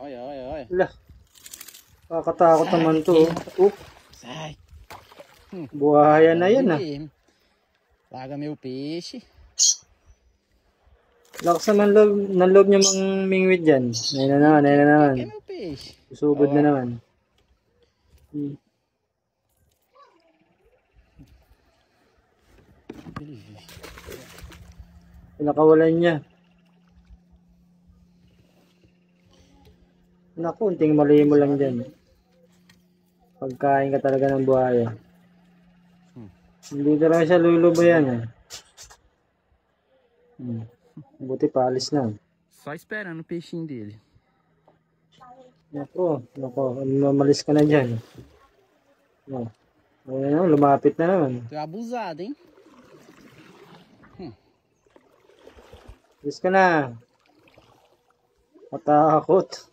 Olha, olha, olha. Wala. Kakatakot naman to. Oh. Sai. Buhaya na yan ah. Larga meu peixe. Lakas naman ng loob niya mang mingwit dyan. Ayun na naman, ayun na naman. Que é meu peixe? Susugod na naman. Pinakawalan niya. Naku, unting mali mo lang dyan. Pagkain ka talaga ng buhaya. Hindi talaga siya lulubo yan eh. Buti paalis na. Só esperando o peixinho dele. Naku, malis ka na dyan. Ayun, lumapit na naman. Tu é abusado, hein? Alis ka na. Matakot.